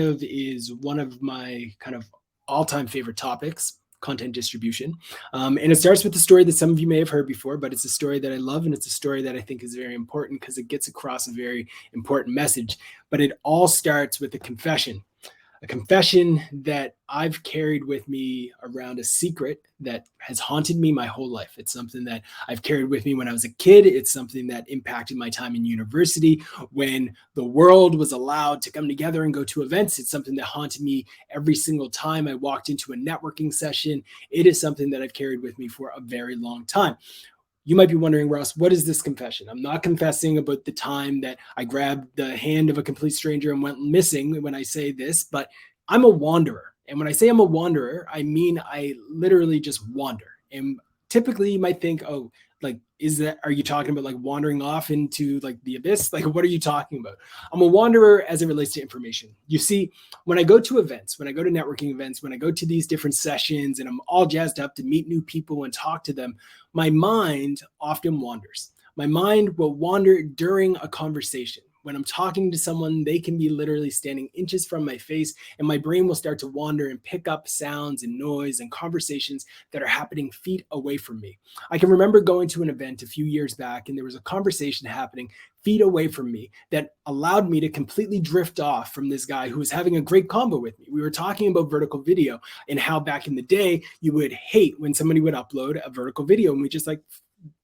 is one of my kind of all-time favorite topics, content distribution. And it starts with a story that some of you may have heard before, but it's a story that I love, and it's a story that I think is very important because it gets across a very important message. But it all starts with a confession that I've carried with me around, a secret that has haunted me my whole life. It's something that I've carried with me when I was a kid. It's something that impacted my time in university when the world was allowed to come together and go to events. It's something that haunted me every single time I walked into a networking session. It is something that I've carried with me for a very long time. You might be wondering, Ross, what is this confession? I'm not confessing about the time that I grabbed the hand of a complete stranger and went missing when I say this, but I'm a wanderer. And when I say I'm a wanderer, I mean I literally just wander. And typically you might think, oh, like, are you talking about like wandering off into like the abyss? Like, what are you talking about? I'm a wanderer as it relates to information. You see, when I go to events, when I go to networking events, when I go to these different sessions and I'm all jazzed up to meet new people and talk to them, my mind often wanders. My mind will wander during a conversation. When I'm talking to someone, they can be literally standing inches from my face, and my brain will start to wander and pick up sounds and noise and conversations that are happening feet away from me. I can remember going to an event a few years back, and there was a conversation happening feet away from me that allowed me to completely drift off from this guy who was having a great convo with me. We were talking about vertical video and how back in the day, you would hate when somebody would upload a vertical video, and we just like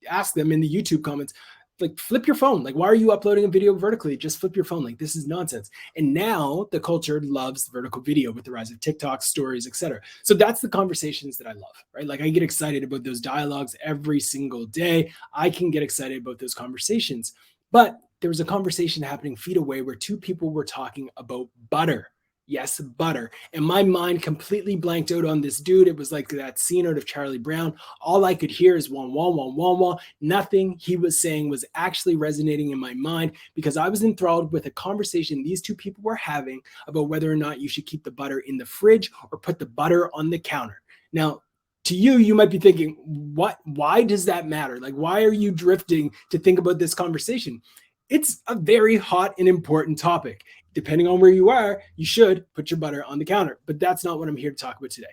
ask them in the YouTube comments, like, flip your phone. Like, why are you uploading a video vertically? Just flip your phone. Like, this is nonsense. And now the culture loves vertical video with the rise of TikTok, stories, etc. So that's the conversations that I love, right? Like, I get excited about those dialogues every single day. I can get excited about those conversations. But there was a conversation happening feet away where two people were talking about butter. Yes, butter. And my mind completely blanked out on this dude. It was like that scene out of Charlie Brown. All I could hear is wah, wah, wah, wah, wah. Nothing he was saying was actually resonating in my mind because I was enthralled with a conversation these two people were having about whether or not you should keep the butter in the fridge or put the butter on the counter. Now, to you, you might be thinking, what? Why does that matter? Like, why are you drifting to think about this conversation? It's a very hot and important topic. Depending on where you are, you should put your butter on the counter, but that's not what I'm here to talk about today.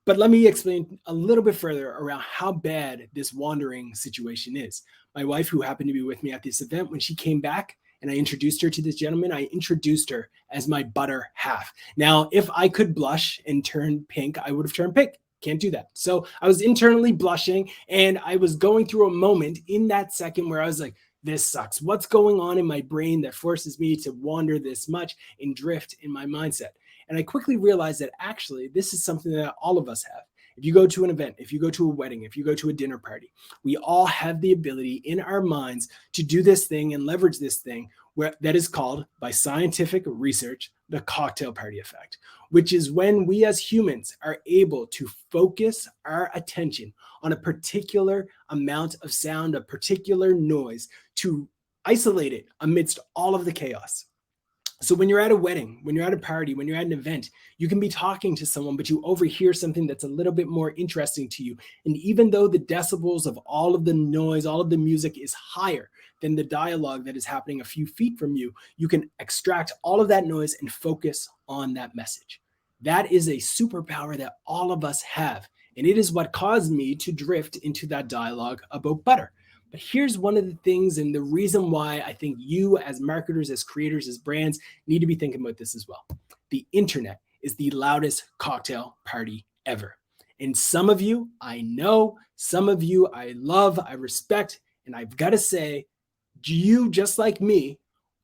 But let me explain a little bit further around how bad this wandering situation is. My wife, who happened to be with me at this event, when she came back and I introduced her to this gentleman, I introduced her as my butter half. Now, if I could blush and turn pink, I would have turned pink. Can't do that. So I was internally blushing, and I was going through a moment in that second where I was like, this sucks. What's going on in my brain that forces me to wander this much and drift in my mindset? And I quickly realized that actually this is something that all of us have. If you go to an event, if you go to a wedding, if you go to a dinner party, we all have the ability in our minds to do this thing and leverage this thing that is called, by scientific research, the cocktail party effect, which is when we as humans are able to focus our attention on a particular amount of sound, a particular noise, to isolate it amidst all of the chaos. So when you're at a wedding, when you're at a party, when you're at an event, you can be talking to someone, but you overhear something that's a little bit more interesting to you. And even though the decibels of all of the noise, all of the music is higher than the dialogue that is happening a few feet from you, you can extract all of that noise and focus on that message. That is a superpower that all of us have. And it is what caused me to drift into that dialogue about butter. But here's one of the things, and the reason why I think you as marketers, as creators, as brands need to be thinking about this as well. The internet is the loudest cocktail party ever. And some of you I know, some of you I love, I respect, and I've got to say, you just like me,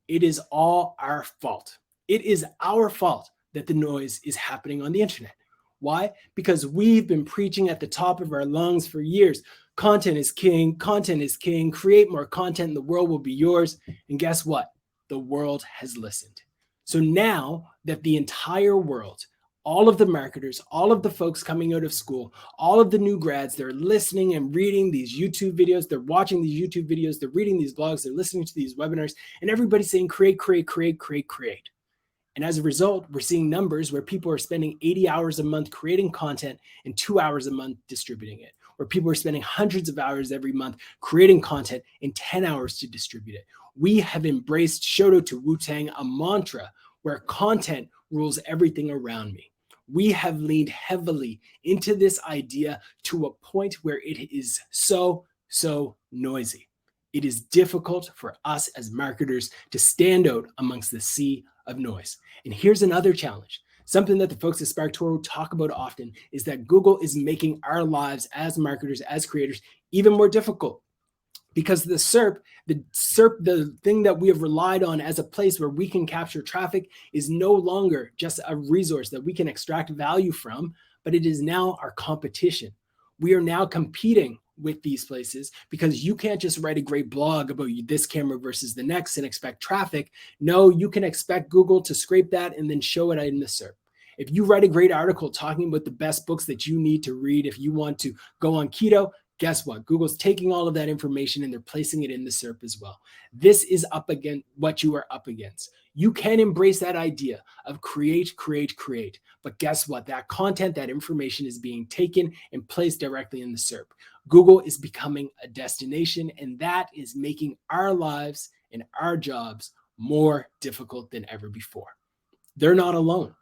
it is all our fault. It is our fault that the noise is happening on the internet. Why? Because we've been preaching at the top of our lungs for years. Content is king. Content is king. Create more content and the world will be yours. And guess what? The world has listened. So now that the entire world, all of the marketers, all of the folks coming out of school, all of the new grads, they're listening and reading these YouTube videos. They're watching these YouTube videos. They're reading these blogs. They're listening to these webinars. And everybody's saying create, create, create, create, create. And as a result, we're seeing numbers where people are spending 80 hours a month creating content and 2 hours a month distributing it, where people are spending hundreds of hours every month creating content and 10 hours to distribute it. We have embraced Shoto to Wu-Tang, a mantra where content rules everything around me. We have leaned heavily into this idea to a point where it is so noisy. It is difficult for us as marketers to stand out amongst the sea of noise. And here's another challenge. Something that the folks at SparkToro talk about often is that Google is making our lives as marketers, as creators, even more difficult. Because the SERP, the thing that we have relied on as a place where we can capture traffic, is no longer just a resource that we can extract value from, but it is now our competition. We are now competing with these places because you can't just write a great blog about this camera versus the next and expect traffic. No, you can expect Google to scrape that and then show it in the SERP. If you write a great article talking about the best books that you need to read if you want to go on keto, guess what? Google's taking all of that information and they're placing it in the SERP as well. This is up against what you are up against. You can embrace that idea of create. But guess what? That content, that information is being taken and placed directly in the SERP. Google is becoming a destination, and that is making our lives and our jobs more difficult than ever before. They're not alone.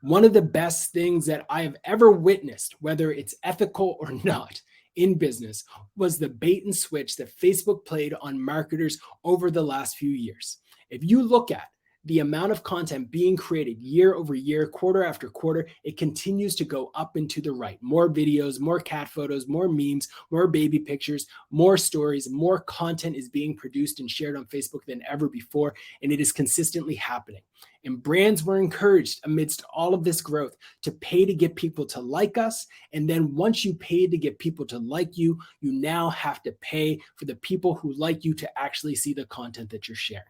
One of the best things that I have ever witnessed, whether it's ethical or not, in business was the bait and switch that Facebook played on marketers over the last few years. If you look at the amount of content being created year over year, quarter after quarter, it continues to go up and to the right. More videos, more cat photos, more memes, more baby pictures, more stories, more content is being produced and shared on Facebook than ever before, and it is consistently happening. And brands were encouraged amidst all of this growth to pay to get people to like us. And then once you pay to get people to like you, you now have to pay for the people who like you to actually see the content that you're sharing.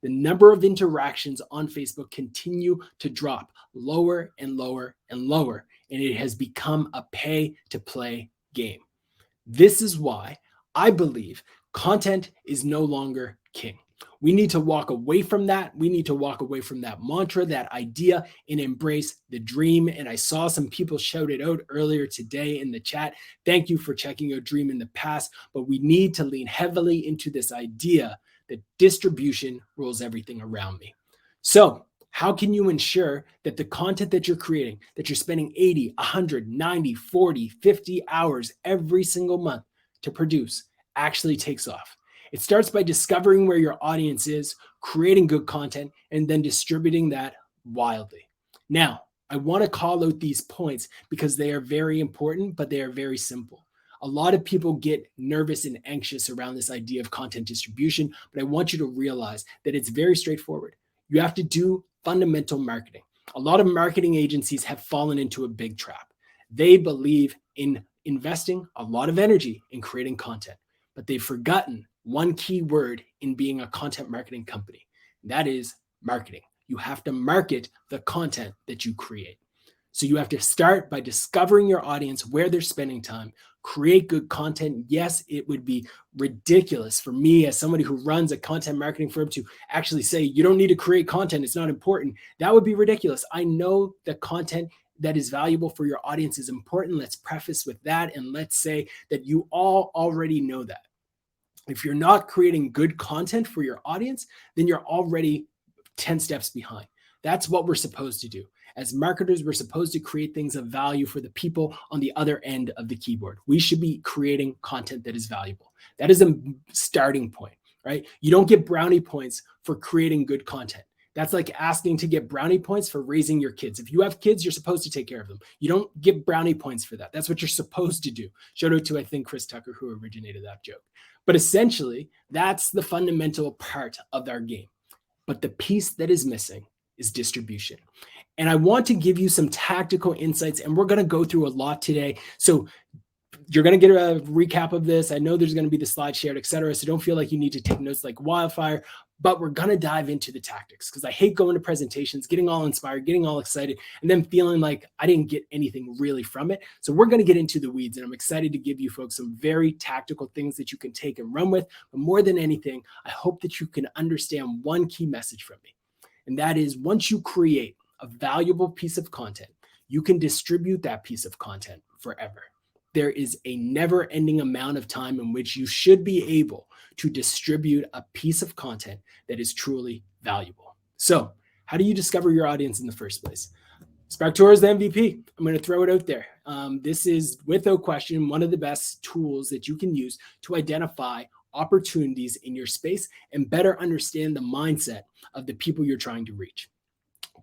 The number of interactions on Facebook continue to drop lower and lower and lower, and it has become a pay-to-play game. This is why I believe content is no longer king. We need to walk away from that. We need to walk away from that mantra, that idea, and embrace the dream. And I saw some people shout it out earlier today in the chat. Thank you for checking your dream in the past, but we need to lean heavily into this idea that distribution rules everything around me. So how can you ensure that the content that you're creating, that you're spending 80, 100, 90, 40, 50 hours every single month to produce actually takes off? It starts by discovering where your audience is, creating good content, and then distributing that wildly. Now, I want to call out these points because they are very important, but they are very simple. A lot of people get nervous and anxious around this idea of content distribution, but I want you to realize that it's very straightforward. You have to do fundamental marketing. A lot of marketing agencies have fallen into a big trap. They believe in investing a lot of energy in creating content, but they've forgotten one key word in being a content marketing company. That is marketing. You have to market the content that you create. So you have to start by discovering your audience, where they're spending time, create good content. Yes, it would be ridiculous for me as somebody who runs a content marketing firm to actually say, you don't need to create content, it's not important. That would be ridiculous. I know that content that is valuable for your audience is important. Let's preface with that. And let's say that you all already know that. If you're not creating good content for your audience, then you're already 10 steps behind. That's what we're supposed to do. As marketers, we're supposed to create things of value for the people on the other end of the keyboard. We should be creating content that is valuable. That is a starting point, right? You don't get brownie points for creating good content. That's like asking to get brownie points for raising your kids. If you have kids, you're supposed to take care of them. You don't get brownie points for that. That's what you're supposed to do. Shout out to, I think, Chris Tucker, who originated that joke. But essentially, that's the fundamental part of our game. But the piece that is missing is distribution. And I want to give you some tactical insights, and we're going to go through a lot today. So you're going to get a recap of this. I know there's going to be the slide shared, et cetera. So don't feel like you need to take notes like wildfire, but we're going to dive into the tactics because I hate going to presentations, getting all inspired, getting all excited, and then feeling like I didn't get anything really from it. So we're going to get into the weeds, and I'm excited to give you folks some very tactical things that you can take and run with. But more than anything, I hope that you can understand one key message from me. And that is, once you create a valuable piece of content, you can distribute that piece of content forever. There is a never-ending amount of time in which you should be able to distribute a piece of content that is truly valuable. So How do you discover your audience in the first place? SparkToro is the MVP. I'm going to throw it out there. This is, without question, one of the best tools that you can use to identify opportunities in your space and better understand the mindset of the people you're trying to reach.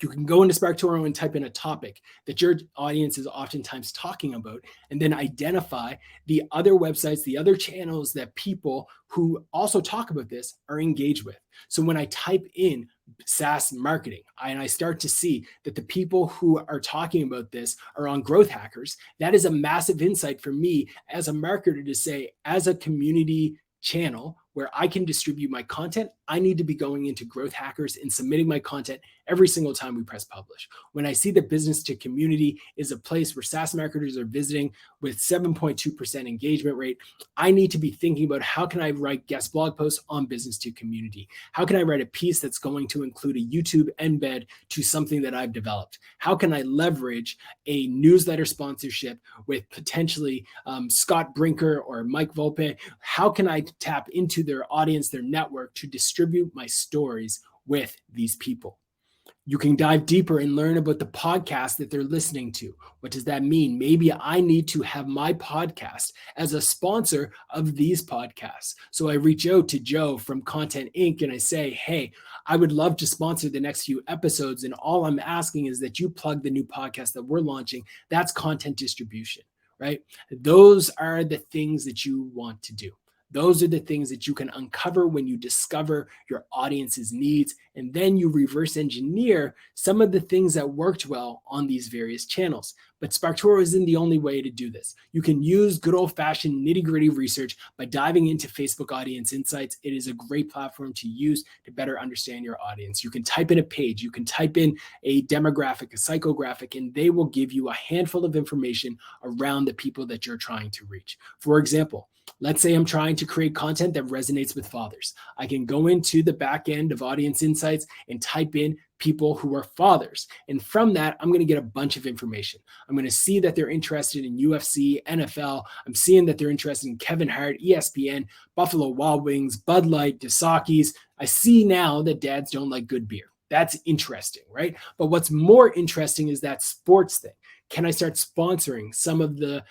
You can go into SparkToro and type in a topic that your audience is oftentimes talking about, and then identify the other websites, the other channels that people who also talk about this are engaged with. So when I type in SaaS marketing and I start to see that the people who are talking about this are on Growth Hackers, that is a massive insight for me as a marketer to say, as a community channel where I can distribute my content, I need to be going into Growth Hackers and submitting my content every single time we press publish. When I see that business to community is a place where SaaS marketers are visiting with 7.2% engagement rate, I need to be thinking about how can I write guest blog posts on business to community? How can I write a piece that's going to include a YouTube embed to something that I've developed? How can I leverage a newsletter sponsorship with potentially Scott Brinker or Mike Volpe? How can I tap into their audience, their network, to distribute my stories with these people? You can dive deeper and learn about the podcast that they're listening to. What does that mean? Maybe I need to have my podcast as a sponsor of these podcasts. So I reach out to Joe from Content Inc. and I say, hey, I would love to sponsor the next few episodes. And all I'm asking is that you plug the new podcast that we're launching. That's content distribution, right? Those are the things that you want to do. Those are the things that you can uncover when you discover your audience's needs, and then you reverse engineer some of the things that worked well on these various channels. But SparkToro isn't the only way to do this. You can use good old-fashioned nitty-gritty research by diving into Facebook Audience Insights. It is a great platform to use to better understand your audience. You can type in a page, you can type in a demographic, a psychographic, and they will give you a handful of information around the people that you're trying to reach. For example, let's say I'm trying to create content that resonates with fathers. I can go into the back end of Audience Insights and type in people who are fathers. And from that, I'm going to get a bunch of information. I'm going to see that they're interested in UFC, NFL. I'm seeing that they're interested in Kevin Hart, ESPN, Buffalo Wild Wings, Bud Light, DeSakis. I see now that dads don't like good beer. That's interesting, right? But what's more interesting is that sports thing. Can I start sponsoring some of the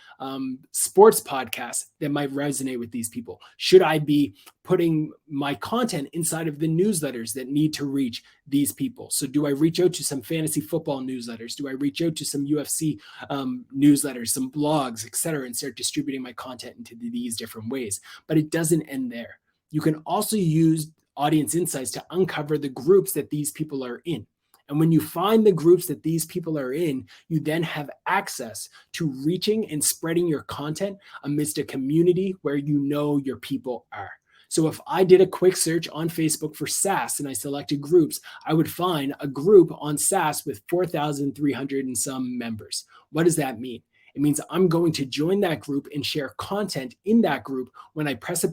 sports podcasts that might resonate with these people? Should I be putting my content inside of the newsletters that need to reach these people? So do I reach out to some fantasy football newsletters? Do I reach out to some UFC newsletters, some blogs, et cetera, and start distributing my content into these different ways? But it doesn't end there. You can also use Audience Insights to uncover the groups that these people are in. And when you find the groups that these people are in, you then have access to reaching and spreading your content amidst a community where you know your people are. So if I did a quick search on Facebook for SaaS and I selected groups, I would find a group on SaaS with 4,300 and some members. What does that mean? It means I'm going to join that group and share content in that group when I press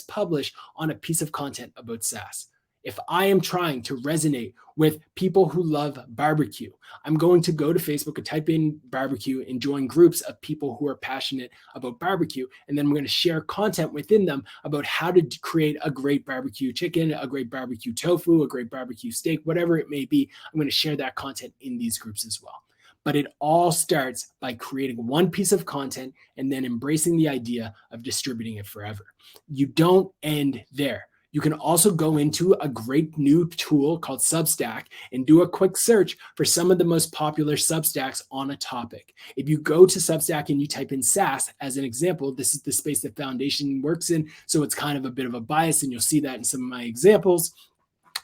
publish on a piece of content about SaaS. If I am trying to resonate with people who love barbecue, I'm going to go to Facebook and type in barbecue and join groups of people who are passionate about barbecue. And then I'm going to share content within them about how to create a great barbecue chicken, a great barbecue tofu, a great barbecue steak, whatever it may be. I'm going to share that content in these groups as well. But it all starts by creating one piece of content and then embracing the idea of distributing it forever. You don't end there. You can also go into a great new tool called Substack and do a quick search for some of the most popular Substacks on a topic. If you go to Substack and you type in SaaS as an example, this is the space that Foundation works in, so it's kind of a bit of a bias, and you'll see that in some of my examples.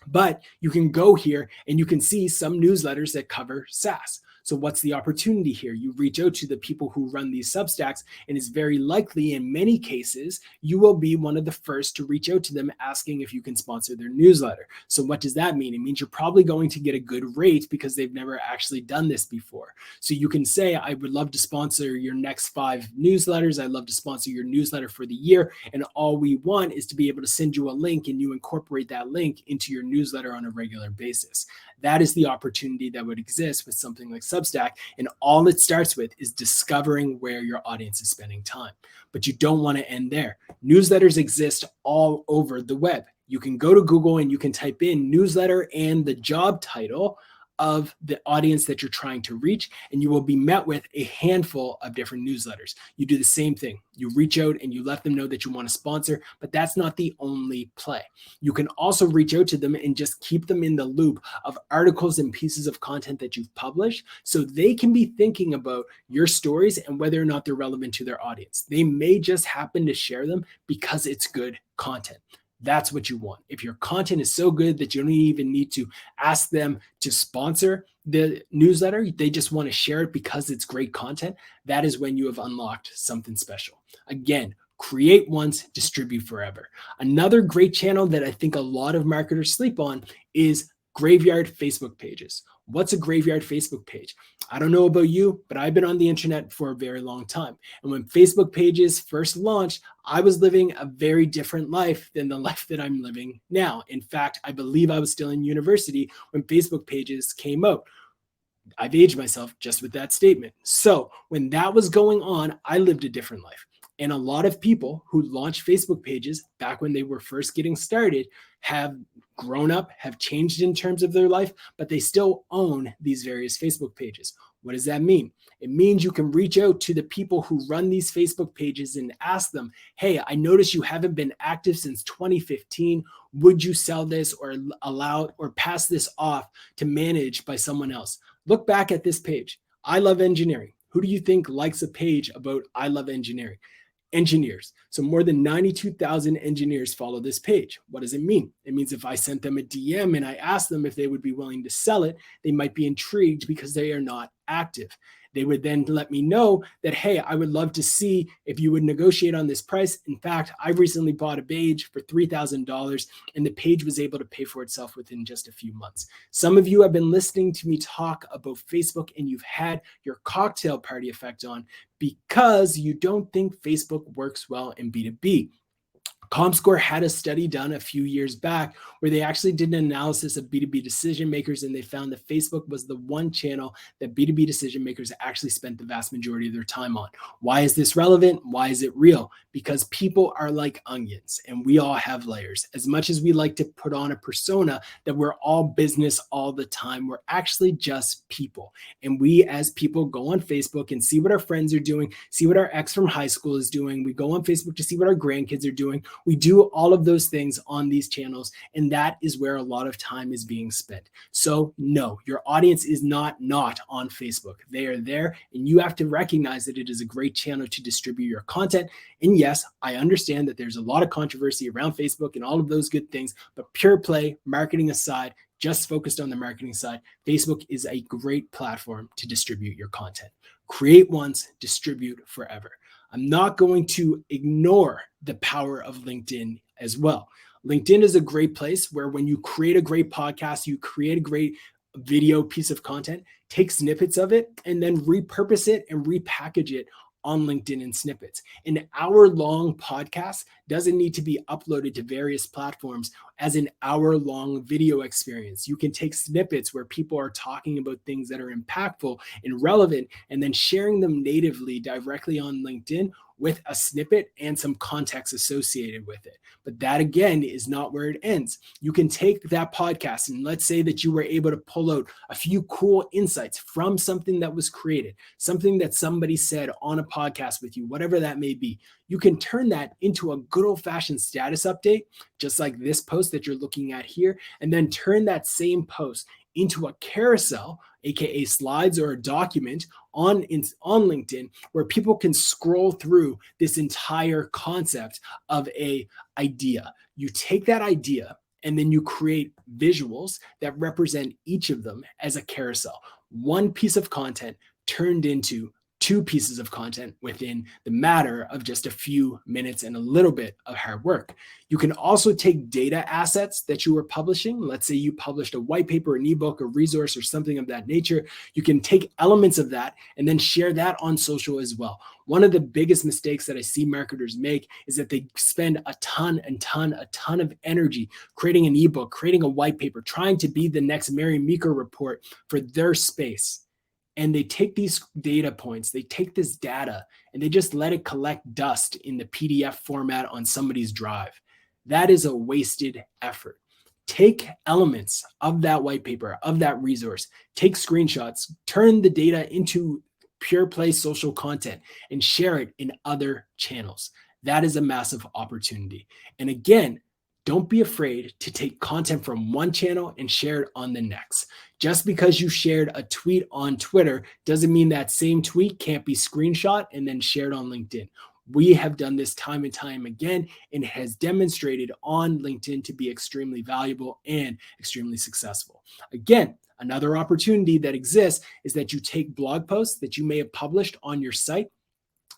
But you can go here and you can see some newsletters that cover SaaS. So what's the opportunity here? You reach out to the people who run these Substacks, and it's very likely in many cases, you will be one of the first to reach out to them asking if you can sponsor their newsletter. So what does that mean? It means you're probably going to get a good rate because they've never actually done this before. So you can say, I would love to sponsor your next 5 newsletters. I'd love to sponsor your newsletter for the year. And all we want is to be able to send you a link and you incorporate that link into your newsletter on a regular basis. That is the opportunity that would exist with something like Substack. And all it starts with is discovering where your audience is spending time. But you don't want to end there. Newsletters exist all over the web. You can go to Google and you can type in newsletter and the job title of the audience that you're trying to reach, and you will be met with a handful of different newsletters. You do the same thing. You reach out and you let them know that you want to sponsor, but that's not the only play. You can also reach out to them and just keep them in the loop of articles and pieces of content that you've published so they can be thinking about your stories and whether or not they're relevant to their audience. They may just happen to share them because it's good content. That's what you want. If your content is so good that you don't even need to ask them to sponsor the newsletter, they just want to share it because it's great content, that is when you have unlocked something special. Again, create once, distribute forever. Another great channel that I think a lot of marketers sleep on is graveyard Facebook pages. What's a graveyard Facebook page? I don't know about you, but I've been on the internet for a very long time. And when Facebook pages first launched, I was living a very different life than the life that I'm living now. In fact, I believe I was still in university when Facebook pages came out. I've aged myself just with that statement. So when that was going on, I lived a different life. And a lot of people who launched Facebook pages back when they were first getting started have grown up, have changed in terms of their life, but they still own these various Facebook pages. What does that mean? It means you can reach out to the people who run these Facebook pages and ask them, hey, I noticed you haven't been active since 2015. Would you sell this or allow or pass this off to manage by someone else? Look back at this page. I love engineering. Who do you think likes a page about I love engineering? Engineers. So more than 92,000 engineers follow this page. What does it mean? It means if I sent them a DM and I asked them if they would be willing to sell it, they might be intrigued because they are not active. They would then let me know that, hey, I would love to see if you would negotiate on this price. In fact, I recently bought a page for $3,000 and the page was able to pay for itself within just a few months. Some of you have been listening to me talk about Facebook and you've had your cocktail party effect on because you don't think Facebook works well in B2B. ComScore had a study done a few years back where they actually did an analysis of B2B decision makers, and they found that Facebook was the one channel that B2B decision makers actually spent the vast majority of their time on. Why is this relevant? Why is it real? Because people are like onions and we all have layers. As much as we like to put on a persona that we're all business all the time, we're actually just people. And we as people go on Facebook and see what our friends are doing, see what our ex from high school is doing. We go on Facebook to see what our grandkids are doing. We do all of those things on these channels, and that is where a lot of time is being spent. So no, your audience is not on Facebook. They are there, and you have to recognize that it is a great channel to distribute your content. And yes, I understand that there's a lot of controversy around Facebook and all of those good things, but pure play, marketing aside, just focused on the marketing side, Facebook is a great platform to distribute your content. Create once, distribute forever. I'm not going to ignore the power of LinkedIn as well. LinkedIn is a great place where when you create a great podcast, you create a great video piece of content, take snippets of it, and then repurpose it and repackage it on LinkedIn in snippets. An hour-long podcast doesn't need to be uploaded to various platforms as an hour-long video experience. You can take snippets where people are talking about things that are impactful and relevant, and then sharing them natively directly on LinkedIn with a snippet and some context associated with it. But that, again, is not where it ends. You can take that podcast and let's say that you were able to pull out a few cool insights from something that was created, something that somebody said on a podcast with you, whatever that may be. You can turn that into a good old-fashioned status update, just like this post that you're looking at here, and then turn that same post into a carousel, aka slides or a document on LinkedIn, where people can scroll through this entire concept of a idea. You take that idea and then you create visuals that represent each of them as a carousel. One piece of content turned into two pieces of content within the matter of just a few minutes and a little bit of hard work. You can also take data assets that you were publishing. Let's say you published a white paper, an ebook, a resource, or something of that nature. You can take elements of that and then share that on social as well. One of the biggest mistakes that I see marketers make is that they spend a ton of energy creating an ebook, creating a white paper, trying to be the next Mary Meeker report for their space. And they take these data points, they take this data, and they just let it collect dust in the PDF format on somebody's drive. that is a wasted effort. Take elements of that white paper, of that resource, take screenshots, turn the data into pure play social content and share it in other channels. That is a massive opportunity. And again, don't be afraid to take content from one channel and share it on the next. Just because you shared a tweet on Twitter doesn't mean that same tweet can't be screenshot and then shared on LinkedIn. We have done this time and time again, and it has demonstrated on LinkedIn to be extremely valuable and extremely successful. Again, another opportunity that exists is that you take blog posts that you may have published on your site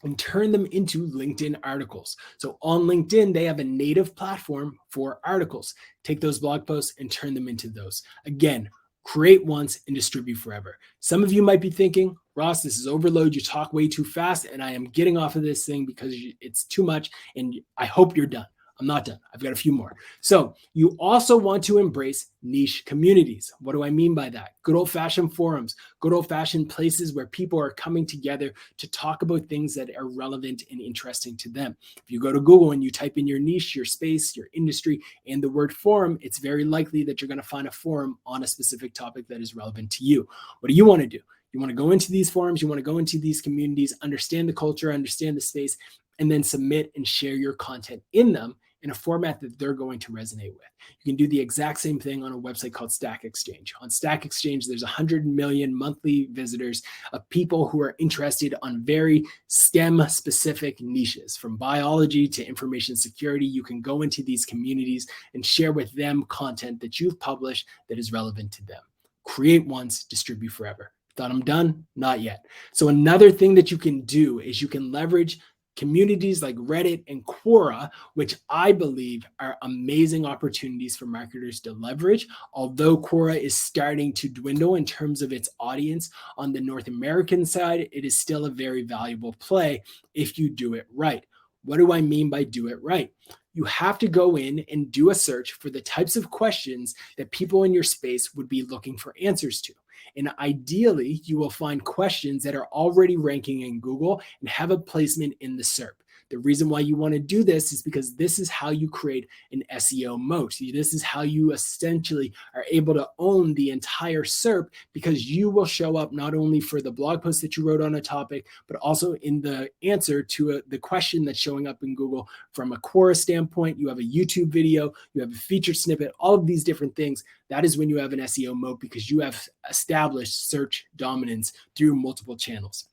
and turn them into LinkedIn articles. So on LinkedIn, they have a native platform for articles. Take those blog posts and turn them into those. Again, create once and distribute forever. Some of you might be thinking, Ross, this is overload. You talk way too fast and I am getting off of this thing because it's too much and I hope you're done. I'm not done. I've got a few more. So you also want to embrace niche communities. What do I mean by that? Good old-fashioned forums, good old-fashioned places where people are coming together to talk about things that are relevant and interesting to them. If you go to Google and you type in your niche, your space, your industry, and the word forum, it's very likely that you're going to find a forum on a specific topic that is relevant to you. What do you want to do? You want to go into these forums, you want to go into these communities, understand the culture, understand the space, and then submit and share your content in them in a format that they're going to resonate with. You can do the exact same thing on a website called StackExchange. On StackExchange, there's 100 million monthly visitors of people who are interested on very STEM-specific niches. From biology to information security, you can go into these communities and share with them content that you've published that is relevant to them. Create once, distribute forever. Thought I'm done? Not yet. So another thing that you can do is you can leverage communities like Reddit and Quora, which I believe are amazing opportunities for marketers to leverage. Although Quora is starting to dwindle in terms of its audience on the North American side, it is still a very valuable play if you do it right. What do I mean by do it right? You have to go in and do a search for the types of questions that people in your space would be looking for answers to. And ideally, you will find questions that are already ranking in Google and have a placement in the SERP. The reason why you want to do this is because this is how you create an SEO moat. This is how you essentially are able to own the entire SERP, because you will show up not only for the blog post that you wrote on a topic, but also in the answer to the question that's showing up in Google. From a Quora standpoint, you have a YouTube video, you have a featured snippet, all of these different things. That is when you have an SEO moat, because you have established search dominance through multiple channels.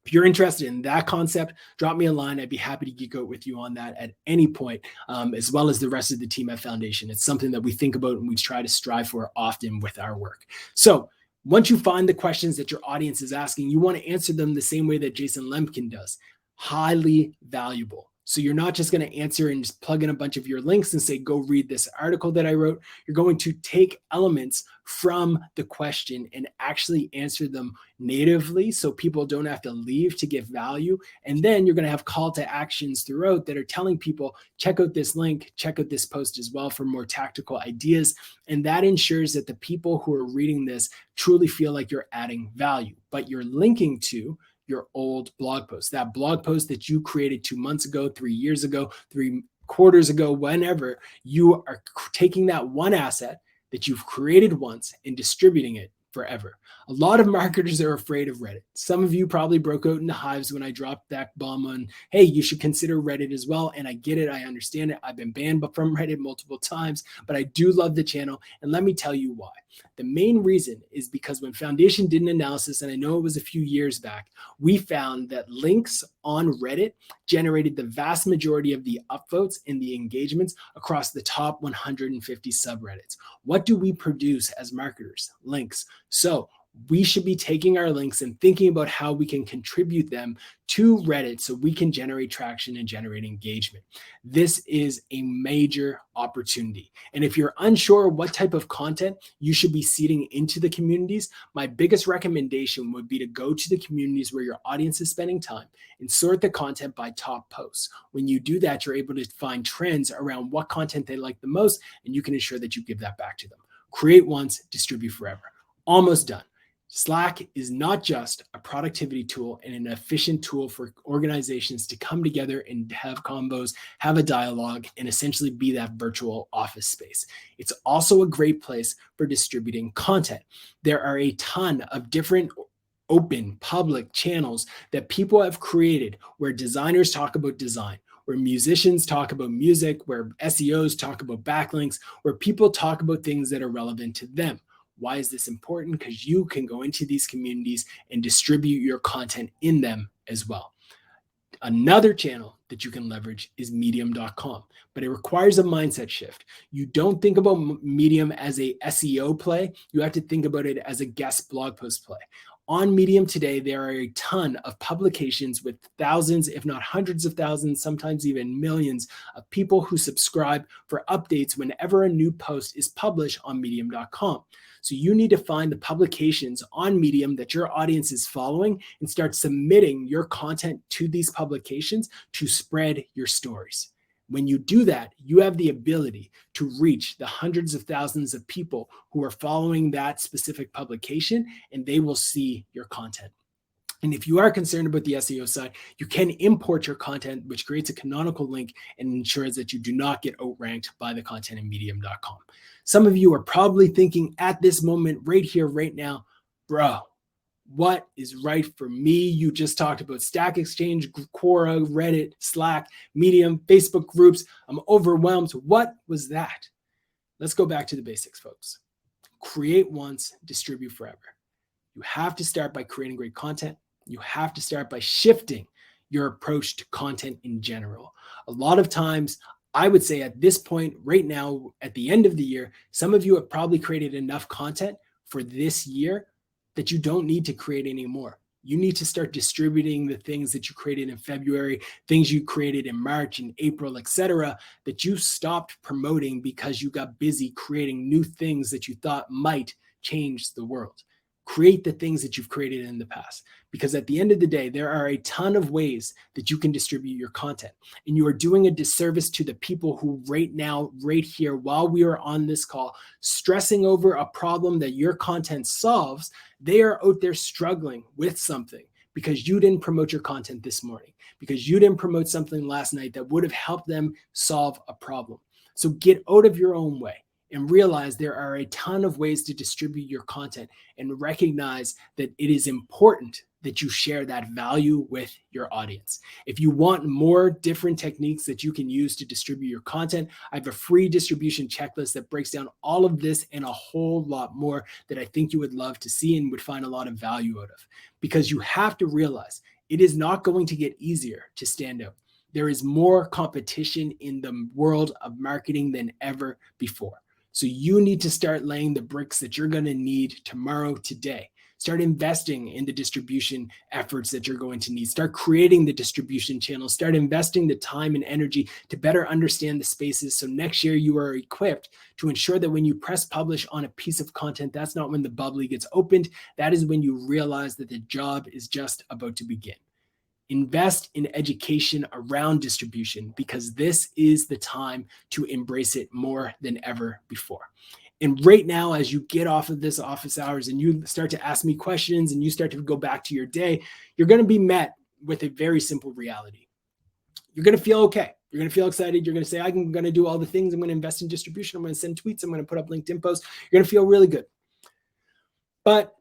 If you're interested in that concept, drop me a line. I'd be happy to geek out with you on that at any point, as well as the rest of the team at Foundation. It's something that we think about and we try to strive for often with our work. So once you find the questions that your audience is asking, you want to answer them the same way that Jason Lemkin does. Highly valuable. So you're not just going to answer and just plug in a bunch of your links and say, go read this article that I wrote. You're going to take elements from the question and actually answer them natively so people don't have to leave to get value. And then you're going to have call to actions throughout that are telling people, check out this link, check out this post as well for more tactical ideas. And that ensures that the people who are reading this truly feel like you're adding value, but you're linking to your old blog post, that blog post that you created 2 months ago, 3 years ago, 3 quarters ago, whenever. You are taking that one asset that you've created once and distributing it forever. A lot of marketers are afraid of Reddit. Some of you probably broke out into hives when I dropped that bomb on, hey, you should consider Reddit as well. And I get it. I understand it. I've been banned from Reddit multiple times, but I do love the channel. And let me tell you why. The main reason is because when Foundation did an analysis, and I know it was a few years back, we found that links on Reddit generated the vast majority of the upvotes and the engagements across the top 150 subreddits. What do we produce as marketers? Links. So we should be taking our links and thinking about how we can contribute them to Reddit so we can generate traction and generate engagement. This is a major opportunity. And if you're unsure what type of content you should be seeding into the communities, my biggest recommendation would be to go to the communities where your audience is spending time and sort the content by top posts. When you do that, you're able to find trends around what content they like the most, and you can ensure that you give that back to them. Create once, distribute forever. Almost done. Slack is not just a productivity tool and an efficient tool for organizations to come together and have combos, have a dialogue, and essentially be that virtual office space. It's also a great place for distributing content. There are a ton of different open public channels that people have created where designers talk about design, where musicians talk about music, where SEOs talk about backlinks, where people talk about things that are relevant to them. Why is this important? Because you can go into these communities and distribute your content in them as well. Another channel that you can leverage is medium.com, but it requires a mindset shift. You don't think about Medium as a SEO play. You have to think about it as a guest blog post play. On Medium today, there are a ton of publications with thousands, if not hundreds of thousands, sometimes even millions of people who subscribe for updates whenever a new post is published on medium.com. So you need to find the publications on Medium that your audience is following and start submitting your content to these publications to spread your stories. When you do that, you have the ability to reach the hundreds of thousands of people who are following that specific publication, and they will see your content. And if you are concerned about the SEO side, you can import your content, which creates a canonical link and ensures that you do not get outranked by the content in medium.com. Some of you are probably thinking at this moment, right here, right now, bro, what is right for me? You just talked about StackExchange, Quora, Reddit, Slack, Medium, Facebook groups. I'm overwhelmed. What was that? Let's go back to the basics, folks. Create once, distribute forever. You have to start by creating great content. You have to start by shifting your approach to content in general. A lot of times, I would say at this point, right now, at the end of the year, some of you have probably created enough content for this year that you don't need to create anymore. You need to start distributing the things that you created in February, things you created in March and April, etc., that you stopped promoting because you got busy creating new things that you thought might change the world. Create the things that you've created in the past, because at the end of the day, there are a ton of ways that you can distribute your content, and you are doing a disservice to the people who right now, right here, while we are on this call, stressing over a problem that your content solves. They are out there struggling with something because you didn't promote your content this morning, because you didn't promote something last night that would have helped them solve a problem. So get out of your own way and realize there are a ton of ways to distribute your content, and recognize that it is important that you share that value with your audience. If you want more different techniques that you can use to distribute your content, I have a free distribution checklist that breaks down all of this and a whole lot more that I think you would love to see and would find a lot of value out of. Because you have to realize it is not going to get easier to stand out. There is more competition in the world of marketing than ever before. So you need to start laying the bricks that you're going to need tomorrow, today. Start investing in the distribution efforts that you're going to need. Start creating the distribution channels. Start investing the time and energy to better understand the spaces. So next year you are equipped to ensure that when you press publish on a piece of content, that's not when the bubbly gets opened. That is when you realize that the job is just about to begin. Invest in education around distribution, because this is the time to embrace it more than ever before. And right now, as you get off of this office hours and you start to ask me questions and you start to go back to your day, you're going to be met with a very simple reality. You're going to feel okay. You're going to feel excited. You're going to say, I'm going to do all the things. I'm going to invest in distribution. I'm going to send tweets. I'm going to put up LinkedIn posts. You're going to feel really good. But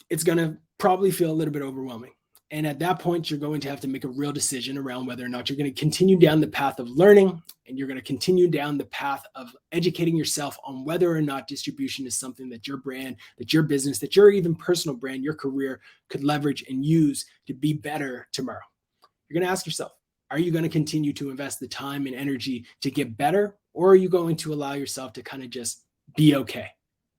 it's going to probably feel a little bit overwhelming. And at that point, you're going to have to make a real decision around whether or not you're going to continue down the path of learning, and you're going to continue down the path of educating yourself on whether or not distribution is something that your brand, that your business, that your even personal brand, your career could leverage and use to be better tomorrow. You're going to ask yourself, are you going to continue to invest the time and energy to get better, or are you going to allow yourself to kind of just be okay?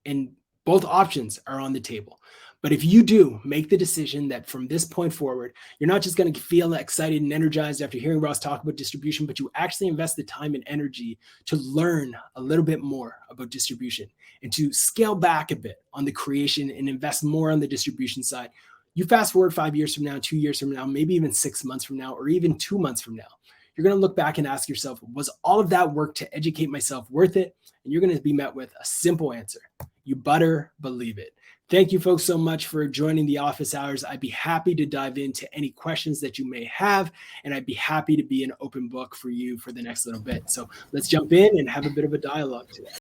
And both options are on the table. But if you do make the decision that from this point forward, you're not just going to feel excited and energized after hearing Ross talk about distribution, but you actually invest the time and energy to learn a little bit more about distribution and to scale back a bit on the creation and invest more on the distribution side. You fast forward 5 years from now, 2 years from now, maybe even 6 months from now, or even 2 months from now. You're going to look back and ask yourself, was all of that work to educate myself worth it? And you're going to be met with a simple answer. You better believe it. Thank you folks so much for joining the office hours. I'd be happy to dive into any questions that you may have, and I'd be happy to be an open book for you for the next little bit. So let's jump in and have a bit of a dialogue today.